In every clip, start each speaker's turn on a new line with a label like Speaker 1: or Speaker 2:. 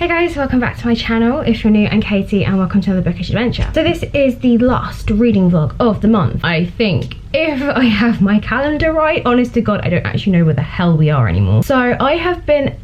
Speaker 1: Hey guys, welcome back to my channel. If you're new, I'm Katie and welcome to another bookish adventure. So this is the last reading vlog of the month, I think. If I have my calendar right, honest to God, I don't actually know where the hell we are anymore. So I have been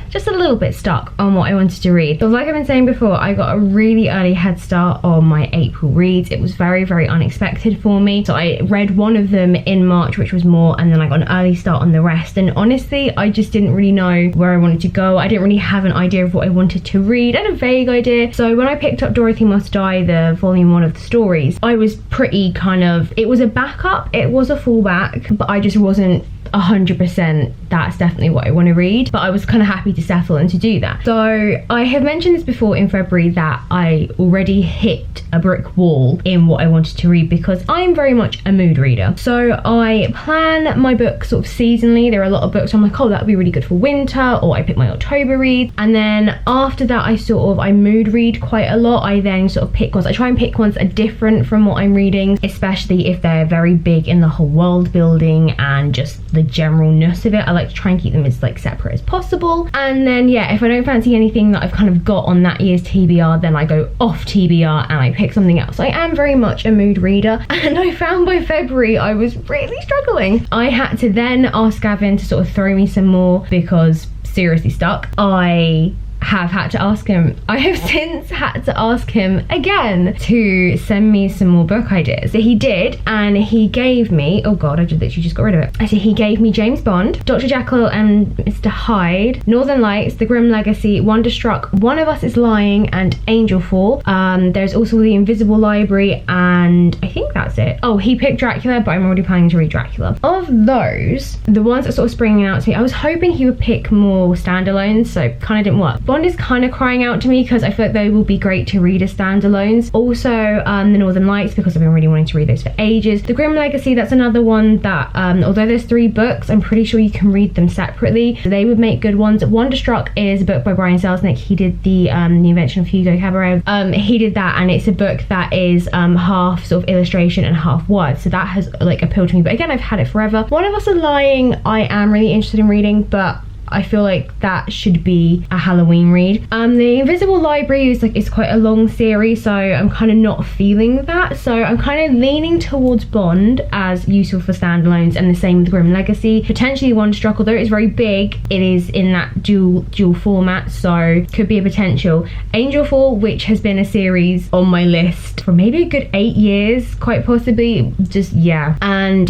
Speaker 1: just a little bit stuck on what I wanted to read. But like I've been saying before, I got a really early head start on my April reads. It was very, very unexpected for me. So I read one of them in March, which was more, and then I got an early start on the rest. And honestly, I just didn't really know where I wanted to go. I didn't really have an idea of what I wanted to read. I had a vague idea. So when I picked up Dorothy Must Die, the volume 1 of the stories, I was pretty it was a backup, it was a fallback, but I just wasn't 100% that's definitely what I want to read, but I was kind of happy to settle and to do that. So I have mentioned this before in February that I already hit a brick wall in what I wanted to read because I'm very much a mood reader. So I plan my books sort of seasonally. There are a lot of books I'm like, oh, that would be really good for winter, or I pick my October read, and then after that I mood read quite a lot. I then sort of pick ones, I try and pick ones that are different from what I'm reading, especially if they're very big in the whole world building and just the generalness of it. I like to try and keep them as separate as possible. And then yeah, if I don't fancy anything that I've kind of got on that year's TBR, then I go off TBR and I pick something else. I am very much a mood reader, and I found by February I was really struggling. I had to then ask Gavin to sort of throw me some more because seriously stuck. I have had to ask him. I have since had to ask him again to send me some more book ideas. So he did, and he gave me, oh god, I literally just got rid of it. So he gave me James Bond, Dr. Jekyll and Mr. Hyde, Northern Lights, The Grim Legacy, Wonderstruck, One of Us is Lying, and Angel Fall. There's also The Invisible Library, and I think that's it. Oh, he picked Dracula, but I'm already planning to read Dracula. Of those, the ones that sort of springing out to me, I was hoping he would pick more standalones, so kind of didn't work. Bond is kind of crying out to me because I feel like they will be great to read as standalones. Also the Northern Lights, because I've been really wanting to read those for ages. The Grim Legacy, that's another one that although there's 3 books, I'm pretty sure you can read them separately, so they would make good ones. Wonderstruck is a book by Brian Selznick. He did the Invention of Hugo Cabaret. He did that, and it's a book that is half sort of illustration and half words, so that has appealed to me. But again, I've had it forever. One of Us is Lying, I am really interested in reading, but I feel like that should be a Halloween read. The Invisible Library is quite a long series, so I'm kind of not feeling that. So I'm kind of leaning towards Bond as useful for standalones, and the same with Grim Legacy. Potentially Wonderstruck, although it's very big, it is in that dual format, so could be a potential. Angel Fall, which has been a series on my list for maybe a good 8 years, quite possibly. Just yeah, and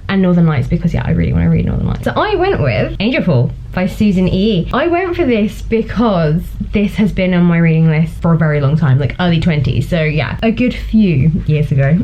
Speaker 1: Northern Lights, because yeah, I really want to read Northern Lights. So I went with Angel Fall by Susan E. I went for this because this has been on my reading list for a very long time, early 20s, so yeah, a good few years ago.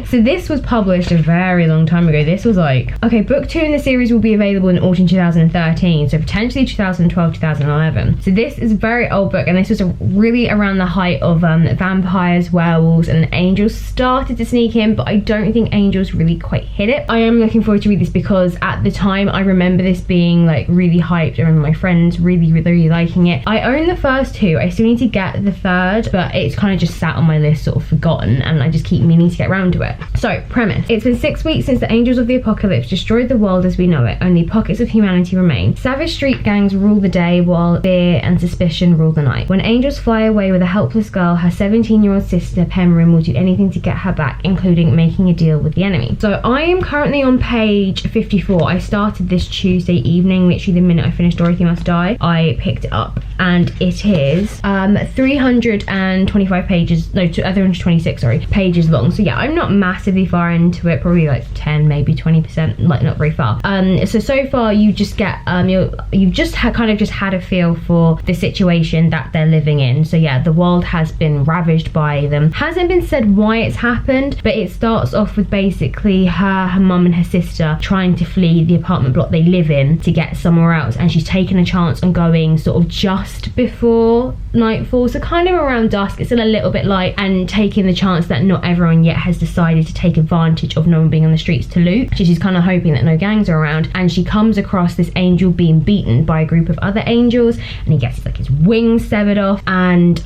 Speaker 1: So this was published a very long time ago. This was okay, book 2 in the series will be available in autumn 2013, so potentially 2012, 2011. So this is a very old book, and this was really around the height of vampires, werewolves, and angels started to sneak in, but I don't think angels really quite hit it. I am looking forward to read this because at the time I remember this being really hyped. I remember my friends really liking it. I own the first 2. I still need to get the 3rd, but it's kind of just sat on my list, sort of forgotten, and I just keep meaning to get around to it. So, premise. It's been 6 weeks since the angels of the apocalypse destroyed the world as we know it. Only pockets of humanity remain. Savage street gangs rule the day while fear and suspicion rule the night. When angels fly away with a helpless girl, her 17-year-old sister Pemrin will do anything to get her back, including making a deal with the enemy. So I am currently on page 54. I started this Tuesday evening, literally the minute I finished Dorothy Must Die. I picked it up, and it is 325 pages, no, 326 pages long. So yeah, I'm not massively far into it, probably 10, maybe 20%, not very far. So far you just get you've just kind of had a feel for the situation that they're living in. So yeah, the world has been ravaged by them. Hasn't been said why it's happened, but it starts off with basically her mum and her sister trying to flee the apartment block they live in to get somewhere else, and she's taken a chance on going sort of just before before nightfall, so kind of around dusk. It's still a little bit light, and taking the chance that not everyone yet has decided to take advantage of no one being on the streets to loot. So she's kind of hoping that no gangs are around, and she comes across this angel being beaten by a group of other angels, and he gets like his wings severed off, and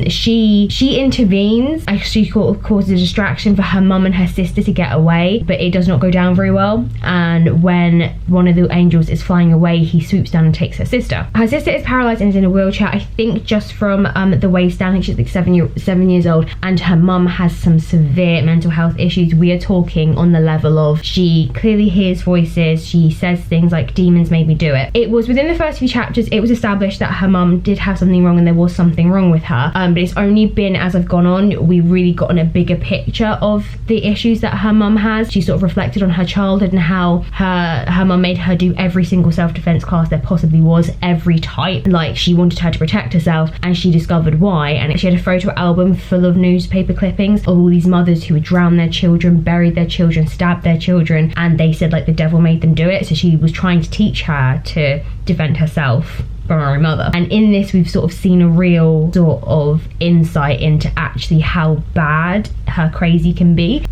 Speaker 1: she intervenes. She causes a distraction for her mum and her sister to get away, but it does not go down very well, and when one of the angels is flying away, he swoops down and takes her sister. Her sister is paralyzed and is in a wheelchair, I think just from the waist down. I think she's like 7 years old, and her mum has some severe mental health issues. We are talking on the level of, she clearly hears voices, she says things like demons made me do it. It was within the first few chapters it was established that her mum did have something wrong and there was something wrong with her, but it's only been as I've gone on we've really gotten a bigger picture of the issues that her mum has. She sort of reflected on her childhood and how her mum made her do every single self-defense class there possibly was, every type. Like, she wanted her to protect herself, and she discovered why. And she had a photo album full of newspaper clippings of all these mothers who would drown their children, buried their children, stabbed their children, and they said like the devil made them do it. So she was trying to teach her to defend herself from her own mother. And in this we've sort of seen a real sort of insight into actually how bad her crazy can be.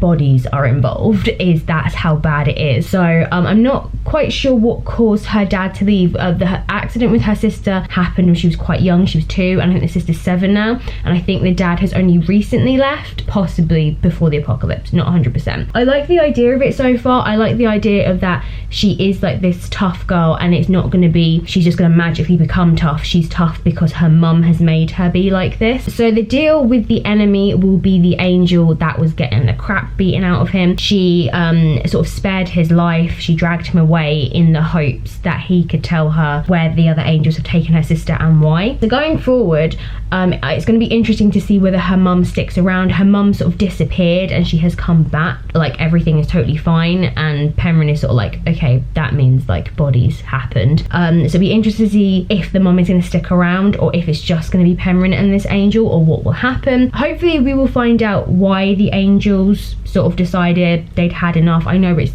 Speaker 1: Bodies are involved, that's how bad it is. So I'm not quite sure what caused her dad to leave. The accident with her sister happened when she was quite young. She was 2, and I think the sister's 7 now, and I think the dad has only recently left, possibly before the apocalypse, not 100%. I like the idea of it so far. I like the idea of that she is like this tough girl, and it's not going to be she's just going to magically become tough. She's tough because her mum has made her be like this. So the deal with the enemy will be the angel that was getting the crap beaten out of him. She sort of spared his life. She dragged him away in the hopes that he could tell her where the other angels have taken her sister and why. So going forward, it's going to be interesting to see whether her mum sticks around. Her mum sort of disappeared and she has come back, like everything is totally fine, and Penryn is sort of like, okay, that means like bodies happened. So it'll be interesting to see if the mum is going to stick around, or if it's just going to be Penryn and this angel, or what will happen. Hopefully we will find out why the angels sort of decided they'd had enough. I know it's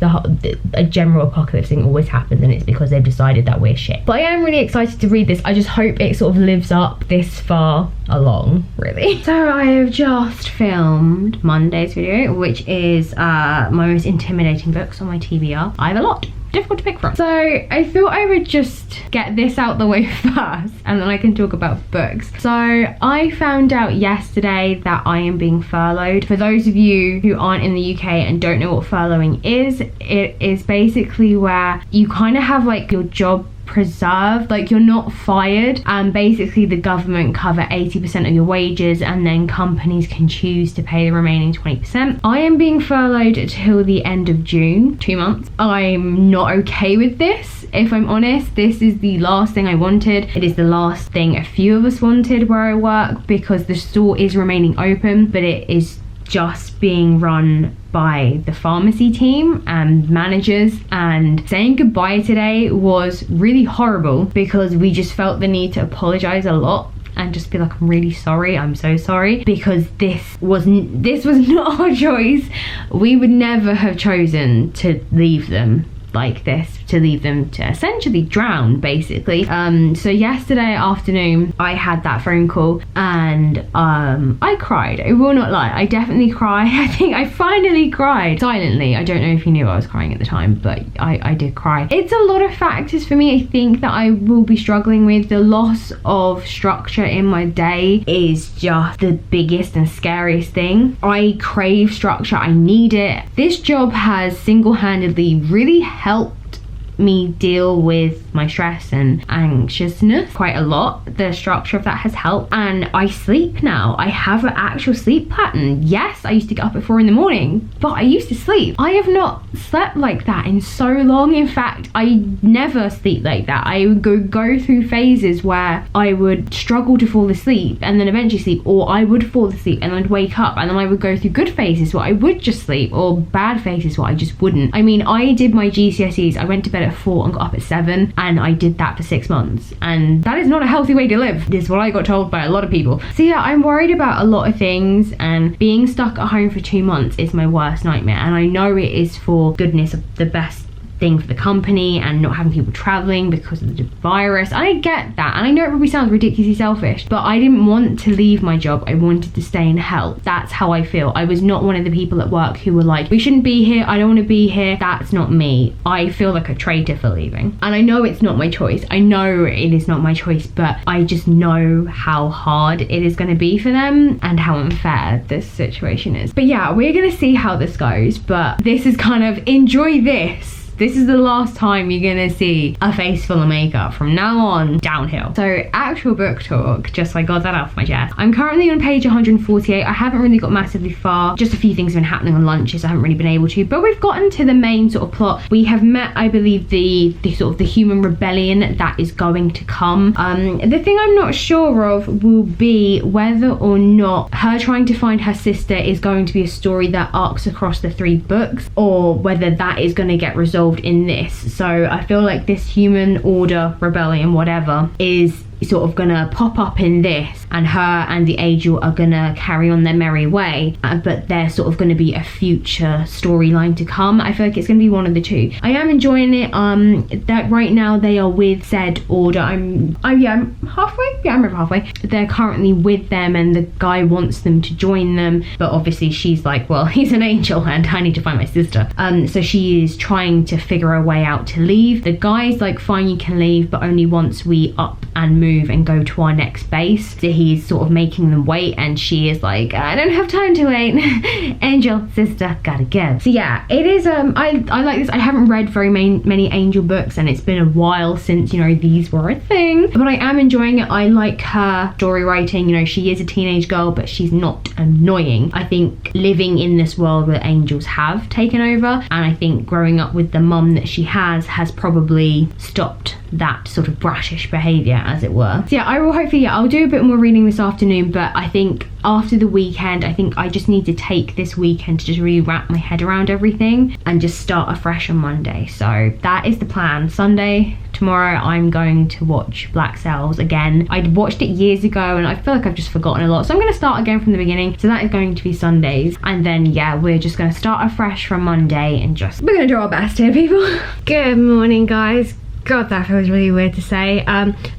Speaker 1: a general apocalypse thing always happens, and it's because they've decided that we're shit. But I am really excited to read this. I just hope it sort of lives up this far along, really. So I have just filmed Monday's video, which is my most intimidating books on my TBR. I have a lot. Difficult to pick from. So I thought I would just get this out the way first, and then I can talk about books. So I found out yesterday that I am being furloughed. For those of you who aren't in the UK and don't know what furloughing is, it is basically where you kind of have like your job preserved, like you're not fired, and basically the government cover 80% of your wages, and then companies can choose to pay the remaining 20%. I am being furloughed till the end of June, 2 months. I'm not okay with this, if I'm honest. This is the last thing I wanted. It is the last thing a few of us wanted where I work, because the store is remaining open, but it is just being run by the pharmacy team and managers, and saying goodbye today was really horrible because we just felt the need to apologize a lot and just be like, I'm really sorry, I'm so sorry, because this was not our choice. We would never have chosen to leave them like this, to leave them to essentially drown, basically. So yesterday afternoon I had that phone call, and I cried. I will not lie, I definitely cried. I think I finally cried silently. I don't know if you knew I was crying at the time, but I did cry. It's a lot of factors for me, I think, that I will be struggling with. The loss of structure in my day is just the biggest and scariest thing. I crave structure, I need it. This job has single-handedly really helped me deal with my stress and anxiousness quite a lot. The structure of that has helped, and I sleep now. I have an actual sleep pattern. Yes, I used to get up at 4 in the morning, but I used to sleep. I have not slept like that in so long. In fact, I never sleep like that. I would go through phases where I would struggle to fall asleep and then eventually sleep, or I would fall asleep and I'd wake up, and then I would go through good phases where I would just sleep, or bad phases where I just wouldn't. I mean, I did my GCSEs, I went to bed at 4 and got up at 7, and I did that for 6 months, and that is not a healthy way to live. This is what I got told by a lot of people. So yeah, I'm worried about a lot of things, and being stuck at home for 2 months is my worst nightmare. And I know it is for goodness of the best thing for the company and not having people traveling because of the virus. I get that, and I know it probably sounds ridiculously selfish, but I didn't want to leave my job. I wanted to stay in health. That's how I feel. I was not one of the people at work who were like, we shouldn't be here, I don't want to be here. That's not me. I feel like a traitor for leaving, and I know it's not my choice. I know it is not my choice, but I just know how hard it is going to be for them and how unfair this situation is. But yeah, we're going to see how this goes, but this is kind of, enjoy this. This is the last time you're gonna see a face full of makeup. From now on, downhill. So actual book talk, just so I got that off my chest. I'm currently on page 148. I haven't really got massively far. Just a few things have been happening on lunches. I haven't really been able to, but we've gotten to the main sort of plot. We have met, I believe, the sort of the human rebellion that is going to come. The thing I'm not sure of will be whether or not her trying to find her sister is going to be a story that arcs across the 3 books, or whether that is going to get resolved in this. So I feel like this human order, rebellion, whatever, is sort of gonna pop up in this, and her and the angel are gonna carry on their merry way, but there's sort of gonna be a future storyline to come. I feel like it's gonna be one of the two. I am enjoying it. That right now they are with said order. I'm halfway. Yeah, I'm over halfway. They're currently with them, and the guy wants them to join them, but obviously she's like, well, he's an angel and I need to find my sister. So she is trying to figure a way out to leave. The guy's like, fine, you can leave, but only once we up and move and go to our next base. So he's sort of making them wait, and she is like, I don't have time to wait. Angel, sister, gotta go. So yeah, it is, I like this. I haven't read very many angel books, and it's been a while since, you know, these were a thing, but I am enjoying it. I like her story writing. You know, she is a teenage girl, but she's not annoying. I think living in this world where angels have taken over, and I think growing up with the mum that she has probably stopped that sort of brashish behaviour, as it were. So yeah, I will hopefully, I'll do a bit more reading this afternoon, but I think after the weekend, I think I just need to take this weekend to just really wrap my head around everything and just start afresh on Monday. So that is the plan. Sunday, tomorrow, I'm going to watch Black Sails again. I'd watched it years ago and I feel like I've just forgotten a lot, so I'm going to start again from the beginning. So that is going to be Sundays, and then yeah, we're just going to start afresh from Monday and just, we're going to do our best here, people. Good morning, guys. God, that feels really weird to say.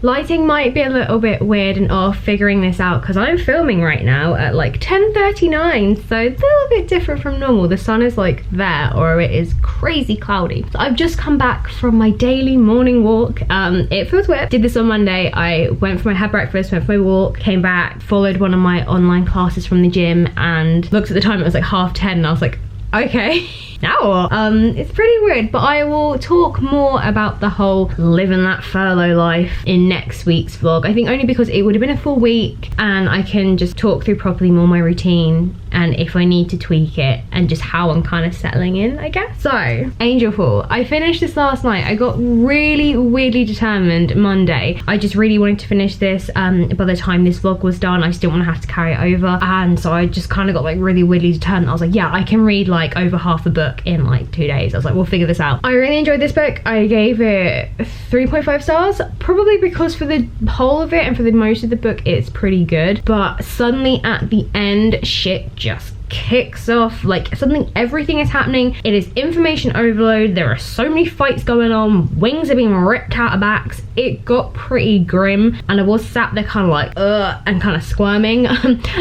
Speaker 1: Lighting might be a little bit weird and off figuring this out, because I'm filming right now at like 10:39, so it's a little bit different from normal. The sun is like there, or it is crazy cloudy. So I've just come back from my daily morning walk. It feels weird. Did this on Monday. I went for had breakfast, went for my walk, came back, followed one of my online classes from the gym, and looked at the time, it was like 10:30, and I was like, okay. Now, it's pretty weird, but I will talk more about the whole living that furlough life in next week's vlog. I think only because it would have been a full week and I can just talk through properly more my routine and if I need to tweak it and just how I'm kind of settling in, I guess. So, Angel Fall. I finished this last night. I got really weirdly determined Monday. I just really wanted to finish this. By the time this vlog was done, I just didn't want to have to carry it over, and so I just kind of got like really weirdly determined. I was like, yeah, I can read like over half a book in like 2 days. I was like, we'll figure this out. I really enjoyed this book. I gave it 3.5 stars, probably because for the whole of it and for the most of the book it's pretty good, but suddenly at the end shit just kicks off. Like suddenly everything is happening. It is information overload. There are so many fights going on. Wings are being ripped out of backs. It got pretty grim and I was sat there kind of like and kind of squirming.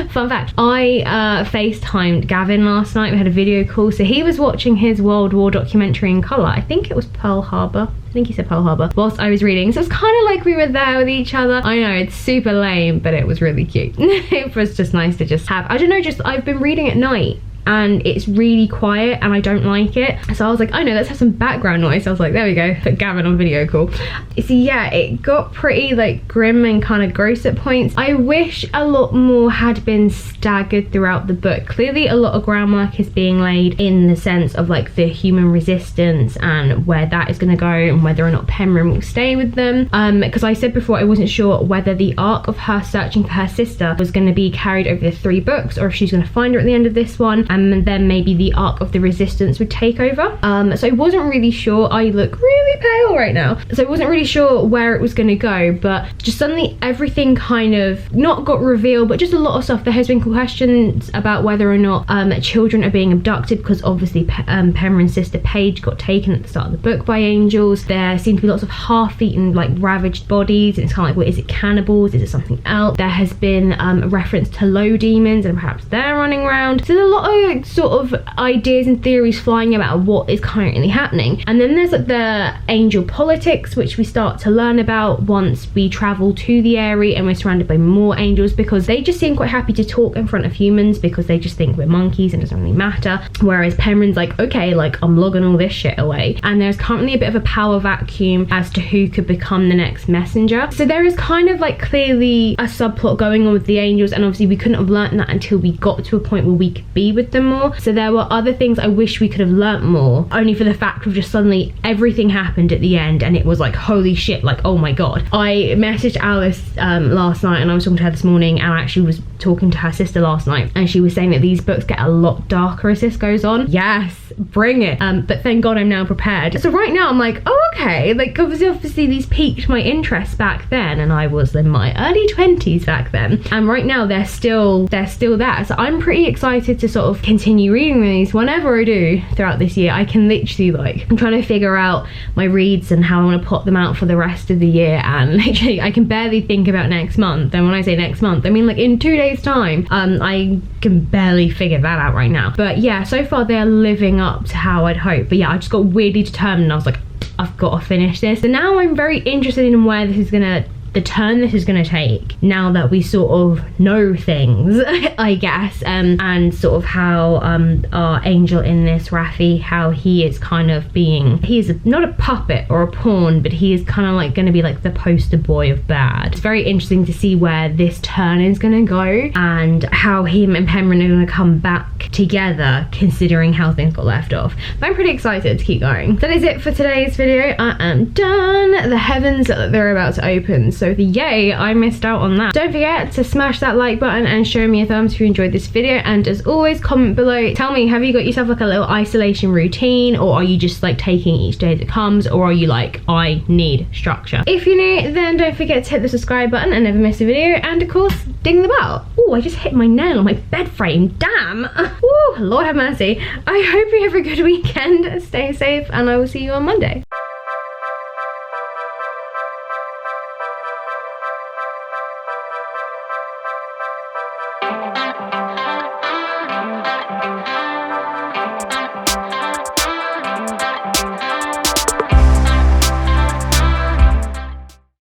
Speaker 1: Fun fact, I FaceTimed Gavin last night. We had a video call, so he was watching his World War documentary in colour. I think it was Pearl Harbor. I think he said Pearl Harbor whilst I was reading, so it's kind of like we were there with each other. I know it's super lame, but it was really cute. It was just nice to just have, I don't know, just I've been reading at night and it's really quiet and I don't like it, so I was like, I know, let's have some background noise. I was like, there we go, put Gavin on video call. So yeah, it got pretty like grim and kind of gross at points. I wish a lot more had been staggered throughout the book. Clearly a lot of groundwork is being laid in the sense of like the human resistance and where that is going to go and whether or not Penryn will stay with them, because I said before I wasn't sure whether the arc of her searching for her sister was going to be carried over the 3 books or if she's going to find her at the end of this one. and then maybe the arc of the resistance would take over. So I wasn't really sure. I look really pale right now, so I wasn't really sure where it was going to go, but just suddenly everything kind of not got revealed, but just a lot of stuff. There has been questions about whether or not children are being abducted, because obviously Penryn's sister Paige got taken at the start of the book by angels. There seem to be lots of half-eaten, like ravaged bodies, and it's kind of like, well, is it cannibals, is it something else? There has been a reference to low demons, and perhaps they're running around. So there's a lot of sort of ideas and theories flying about what is currently happening. And then there's like the angel politics, which we start to learn about once we travel to the area and we're surrounded by more angels, because they just seem quite happy to talk in front of humans because they just think we're monkeys and it doesn't really matter. Whereas Penryn's like, okay, like I'm logging all this shit away. And there's currently a bit of a power vacuum as to who could become the next messenger. So there is kind of like clearly a subplot going on with the angels, and obviously we couldn't have learnt that until we got to a point where we could be with them more. So there were other things I wish we could have learnt more, only for the fact of just suddenly everything happened at the end and it was like, holy shit, like, oh my god. I messaged Alice last night, and I was talking to her this morning, and I actually was talking to her sister last night, and she was saying that these books get a lot darker as this goes on. Yes, bring it. But thank god I'm now prepared. So right now I'm like, oh okay, like obviously these piqued my interest back then, and I was in my early 20s back then, and right now they're still there. So I'm pretty excited to sort of continue reading these whenever I do throughout this year. I can literally, like, I'm trying to figure out my reads and how I want to plot them out for the rest of the year, and literally I can barely think about next month. And when I say next month, I mean like in 2 days time. I can barely figure that out right now. But yeah, so far they're living up to how I'd hoped. But yeah, I just got weirdly determined. I was like, I've got to finish this. So now I'm very interested in where this is gonna, the turn this is going to take, now that we sort of know things, I guess, and sort of how our angel in this, Raffi, how he is kind of being, he is not a puppet or a pawn, but he is kind of like going to be like the poster boy of bad. It's very interesting to see where this turn is going to go, and how him and Penryn are going to come back together, considering how things got left off. But I'm pretty excited to keep going. That is it for today's video. I am done. The heavens, they're about to open. So yay, I missed out on that. Don't forget to smash that like button and show me a thumbs if you enjoyed this video, and as always, comment below. Tell me, have you got yourself like a little isolation routine, or are you just like taking each day as it comes, or are you like, I need structure? If you're new, then don't forget to hit the subscribe button and never miss a video, and of course, ding the bell. Oh, I just hit my nail on my bed frame, damn. Ooh, Lord have mercy. I hope you have a good weekend, stay safe, and I will see you on Monday.